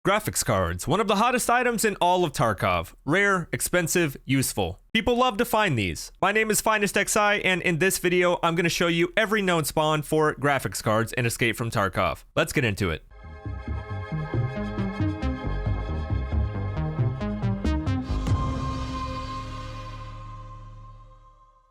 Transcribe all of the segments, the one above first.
Graphics cards, one of the hottest items in all of Tarkov. Rare, expensive, useful. People love to find these. My name is FinestXI, and in this video, I'm going to show you every known spawn for graphics cards in Escape from Tarkov. Let's get into it.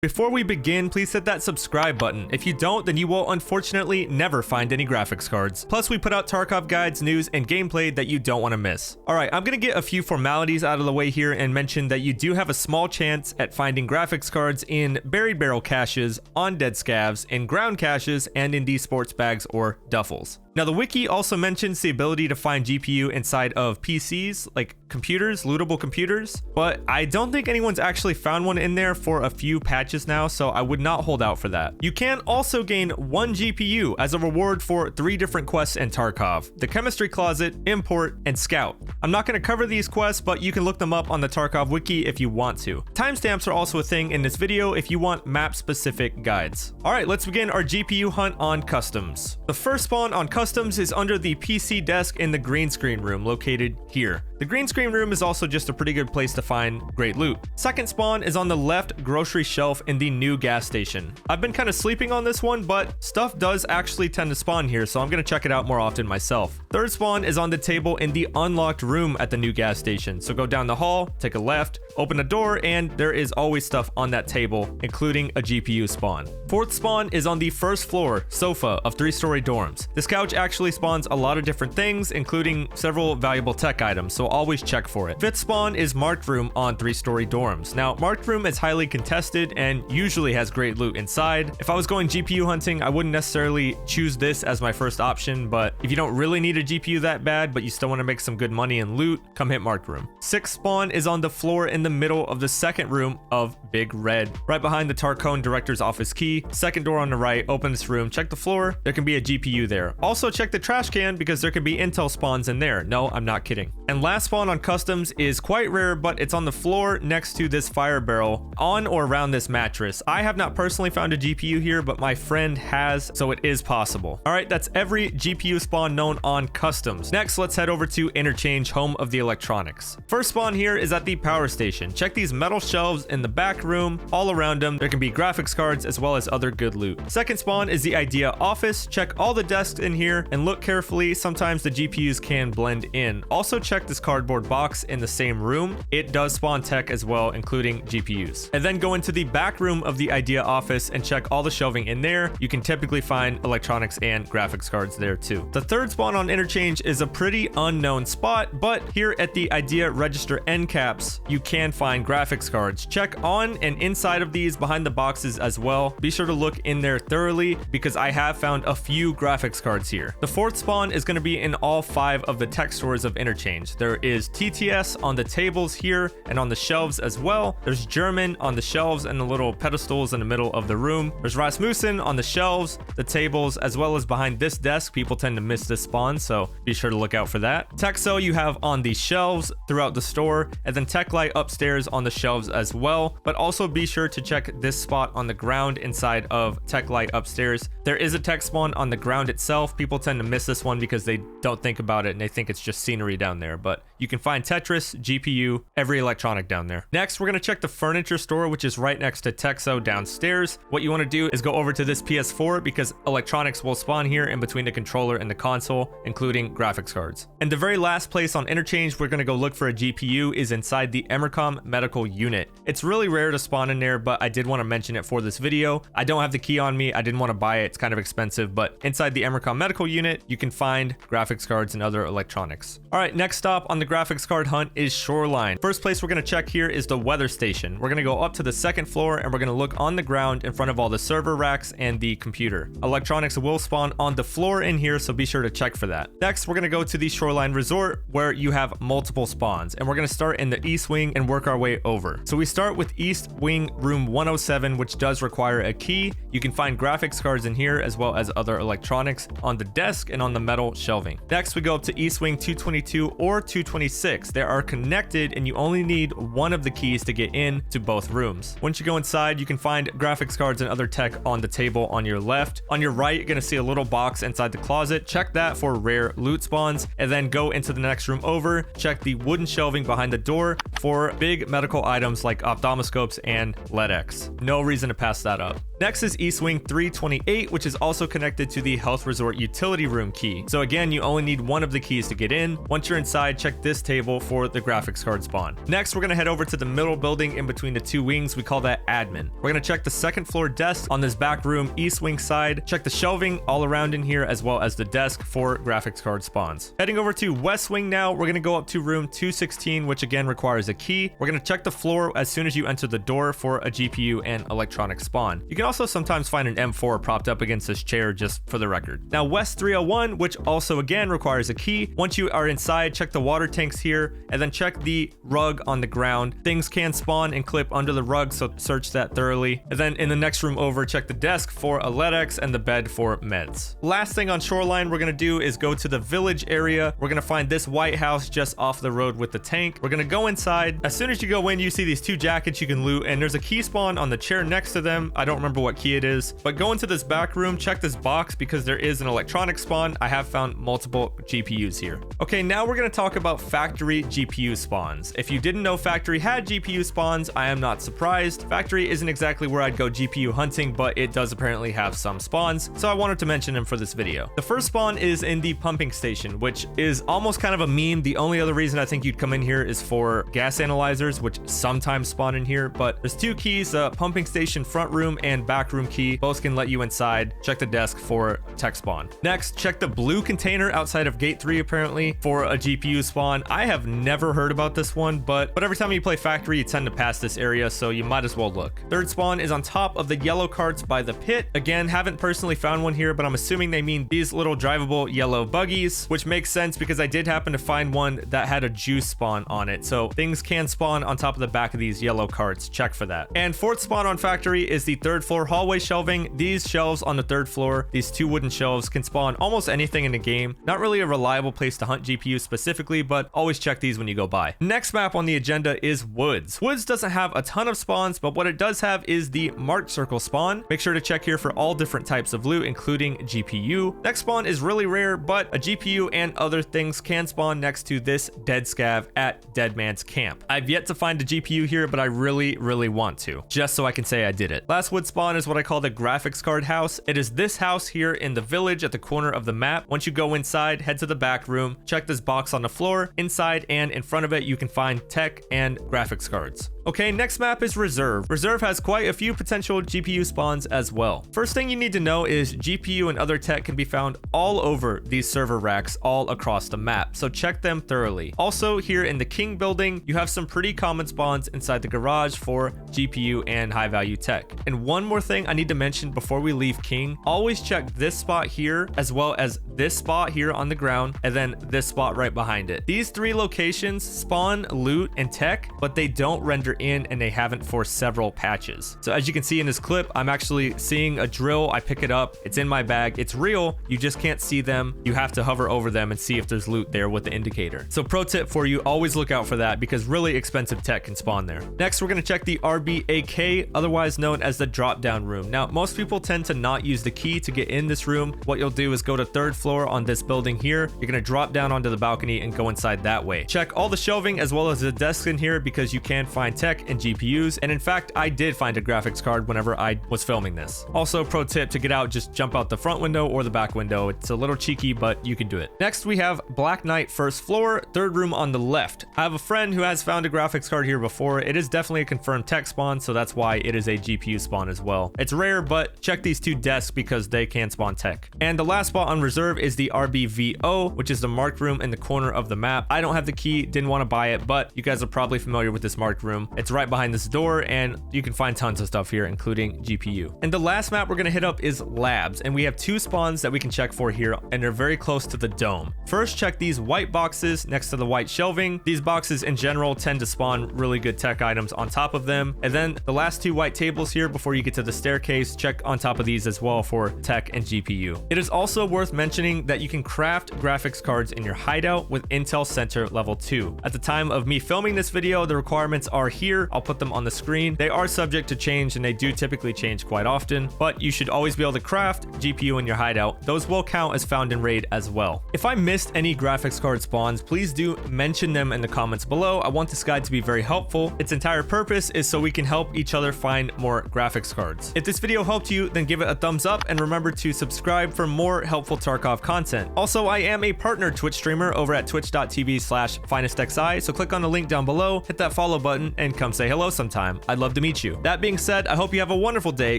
Before we begin, please hit that subscribe button. If you don't, then you will unfortunately never find any graphics cards. Plus, we put out Tarkov guides, news, and gameplay that you don't want to miss. Alright, I'm gonna get a few formalities out of the way here and mention that you do have a small chance at finding graphics cards in buried barrel caches, on dead scavs, in ground caches, and in these sports bags or duffels. Now, the wiki also mentions the ability to find GPU inside of PCs, like computers, lootable computers, but I don't think anyone's actually found one in there for a few patches now, so I would not hold out for that. You can also gain 1 GPU as a reward for 3 different quests in Tarkov: the Chemistry Closet, Import, and Scout. I'm not going to cover these quests, but you can look them up on the Tarkov wiki if you want to. Timestamps are also a thing in this video if you want map-specific guides. Alright, let's begin our GPU hunt on Customs. The first spawn on Customs is under the PC desk in the green screen room located here. The green screen room is also just a pretty good place to find great loot. Second spawn is on the left grocery shelf in the new gas station. I've been kind of sleeping on this one, but stuff does actually tend to spawn here, so I'm going to check it out more often myself. Third spawn is on the table in the unlocked room at the new gas station. So go down the hall, take a left, open a door, and there is always stuff on that table, including a GPU spawn. Fourth spawn is on the first floor sofa of 3-story dorms. This couch actually spawns a lot of different things, including several valuable tech items, so always check for it. Fifth spawn is marked room on 3-story dorms. Now, marked room is highly contested and usually has great loot inside. If I was going GPU hunting, I wouldn't necessarily choose this as my first option, but if you don't really need a GPU that bad, but you still want to make some good money and loot, come hit marked room. Sixth spawn is on the floor in the middle of the second room of Big Red, right behind the Tarkov director's office key. Second door on the right, open this room, check the floor, there can be a GPU there. Also check the trash can because there can be intel spawns in there. No, I'm not kidding. And last spawn on Customs is quite rare, but it's on the floor next to this fire barrel on or around this mattress. I have not personally found a GPU here, but my friend has, so it is possible. All right, that's every GPU spawn known on Customs. Next, let's head over to Interchange, home of the electronics. First spawn here is at the power station. Check these metal shelves in the back room. All around them, there can be graphics cards as well as other good loot. Second spawn is the Idea office. Check all the desks in here and look carefully. Sometimes the GPUs can blend in. Also check this cardboard box in the same room. It does spawn tech as well, including GPUs. And then go into the back room of the Idea office and check all the shelving in there. You can typically find electronics and graphics cards there too. The third spawn on Interchange is a pretty unknown spot, but here at the Idea register end caps, you can find graphics cards. Check on and inside of these behind the boxes as well. Be sure to look in there thoroughly because I have found a few graphics cards here. The fourth spawn is going to be in all 5 of the tech stores of Interchange. There is TTS on the tables here and on the shelves as well. There's German on the shelves and the little pedestals in the middle of the room. There's Rasmussen on the shelves, the tables, as well as behind this desk. People tend to miss this spawn, so be sure to look out for that. Texo you have on the shelves throughout the store, and then TechLight upstairs on the shelves as well. But also be sure to check this spot on the ground inside of TechLight upstairs. There is a tech spawn on the ground itself. People tend to miss this one because they don't think about it and they think it's just scenery down there, but you can find Tetris, GPU, every electronic down there. Next, we're going to check the furniture store, which is right next to Texo downstairs. What you want to do is go over to this PS4 because electronics will spawn here in between the controller and the console, including graphics cards. And the very last place on Interchange we're going to go look for a GPU is inside the Emercom medical unit. It's really rare to spawn in there, but I did want to mention it for this video. I don't have the key on me. I didn't want to buy it. It's kind of expensive, but inside the Emercom medical unit, you can find graphics cards and other electronics. All right, next stop on the graphics card hunt is Shoreline. First place we're going to check here is the weather station. We're going to go up to the second floor and we're going to look on the ground in front of all the server racks and the computer. Electronics will spawn on the floor in here, so be sure to check for that. Next, we're going to go to the Shoreline Resort where you have multiple spawns, and we're going to start in the east wing and work our way over. So we start with east wing room 107, which does require a key. You can find graphics cards in here as well as other electronics on the desk and on the metal shelving. Next, we go up to east wing 222 or 223 226. They are connected and you only need one of the keys to get in to both rooms. Once you go inside, you can find graphics cards and other tech on the table on your left. On your right, you're gonna see a little box inside the closet. Check that for rare loot spawns, and then go into the next room over. Check the wooden shelving behind the door for big medical items like ophthalmoscopes and LED-X. No reason to pass that up. Next is East Wing 328, which is also connected to the Health Resort utility room key. So again, you only need one of the keys to get in. Once you're inside, check this table for the graphics card spawn. Next, we're gonna head over to the middle building in between the two wings. We call that admin. We're gonna check the second floor desk on this back room East Wing side. Check the shelving all around in here as well as the desk for graphics card spawns. Heading over to West Wing now, we're gonna go up to room 216, which again requires a key. We're gonna check the floor as soon as you enter the door for a GPU and electronic spawn. You can also sometimes find an M4 propped up against this chair, just for the record. Now West 301, which also again requires a key. Once you are inside, check the water tanks here and then check the rug on the ground. Things can spawn and clip under the rug, so search that thoroughly. And then in the next room over, check the desk for a LED-X and the bed for meds. Last thing on Shoreline we're gonna do is go to the village area. We're gonna find this white house just off the road with the tank. We're gonna go inside. As soon as you go in, you see these two jackets you can loot, and there's a key spawn on the chair next to them. I don't remember what key it is, but go into this back room, check this box because there is an electronic spawn. I have found multiple GPUs here. Okay, now we're gonna talk about factory GPU spawns. If you didn't know factory had GPU spawns, I am not surprised. Factory isn't exactly where I'd go GPU hunting, but it does apparently have some spawns, so I wanted to mention them for this video. The first spawn is in the pumping station, which is almost kind of a meme. The only other reason I think you'd come in here is for gas analyzers, which sometimes spawn in here, but there's two keys, pumping station front room and back room key. Both can let you inside. Check the desk for tech spawn. Next, check the blue container outside of gate 3 apparently for a GPU spawn. I have never heard about this one, but every time you play factory, you tend to pass this area, so you might as well look. Third spawn is on top of the yellow carts by the pit. Again, haven't personally found one here, but I'm assuming they mean these little drivable yellow buggies, which makes sense because I did happen to find one that had a juice spawn on it. So things can spawn on top of the back of these yellow carts. Check for that. And fourth spawn on factory is the third floor hallway shelving. These shelves on the third floor, these two wooden shelves, can spawn almost anything in the game. Not really a reliable place to hunt GPUs specifically, but always check these when you go by. Next map on the agenda is Woods. Woods doesn't have a ton of spawns, but what it does have is the marked circle spawn. Make sure to check here for all different types of loot, including GPU. Next spawn is really rare, but a GPU and other things can spawn next to this dead scav at Dead Man's Camp. I've yet to find a GPU here, but I really want to, just so I can say I did it. Last wood spawn is what I call the graphics card house. It is this house here in the village at the corner of the map. Once you go inside, head to the back room, check this box on the floor. Inside and in front of it, you can find tech and graphics cards. Okay, next map is Reserve. Reserve has quite a few potential GPU spawns as well. First thing you need to know is GPU and other tech can be found all over these server racks all across the map, so check them thoroughly. Also, here in the King building, you have some pretty common spawns inside the garage for GPU and high value tech. And one more thing I need to mention before we leave King, always check this spot here as well as this spot here on the ground and then this spot right behind it. These three locations spawn loot and tech, but they don't render in, and they haven't for several patches. So as you can see in this clip, I'm actually seeing a drill. I pick it up, it's in my bag, it's real, you just can't see them. You have to hover over them and see if there's loot there with the indicator. So pro tip for you, always look out for that because really expensive tech can spawn there. Next, we're going to check the RBAK, otherwise known as the drop down room. Now, most people tend to not use the key to get in this room. What you'll do is go to third floor on this building here. You're going to drop down onto the balcony and go inside that way. Check all the shelving as well as the desks in here because you can find tech and GPUs, and in fact I did find a graphics card whenever I was filming this. Also, pro tip to get out, just jump out the front window or the back window. It's a little cheeky, but you can do it. Next, we have Black Knight first floor, third room on the left. I have a friend who has found a graphics card here before. It is definitely a confirmed tech spawn, so that's why it is a GPU spawn as well. It's rare, but check these two desks because they can spawn tech. And the last spot on Reserve is the RBVO, which is the marked room in the corner of the map. I don't have the key, didn't want to buy it, but you guys are probably familiar with this marked room. It's right behind this door, and you can find tons of stuff here, including GPU. And the last map we're gonna hit up is labs, and we have 2 spawns that we can check for here, and they're very close to the dome. First, check these white boxes next to the white shelving. These boxes in general tend to spawn really good tech items on top of them. And then the last 2 white tables here before you get to the staircase, check on top of these as well for tech and GPU. It is also worth mentioning that you can craft graphics cards in your hideout with Intel Center Level 2. At the time of me filming this video, the requirements are here. I'll put them on the screen. They are subject to change, and they do typically change quite often, but you should always be able to craft GPU in your hideout. Those will count as found in raid as well. If I missed any graphics card spawns, please do mention them in the comments below. I want this guide to be very helpful. Its entire purpose is so we can help each other find more graphics cards. If this video helped you, then give it a thumbs up and remember to subscribe for more helpful Tarkov content. Also, I am a partner Twitch streamer over at twitch.tv/finestxi, so click on the link down below, hit that follow button, and come say hello sometime. I'd love to meet you. That being said, I hope you have a wonderful day,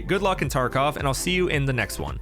good luck in Tarkov, and I'll see you in the next one.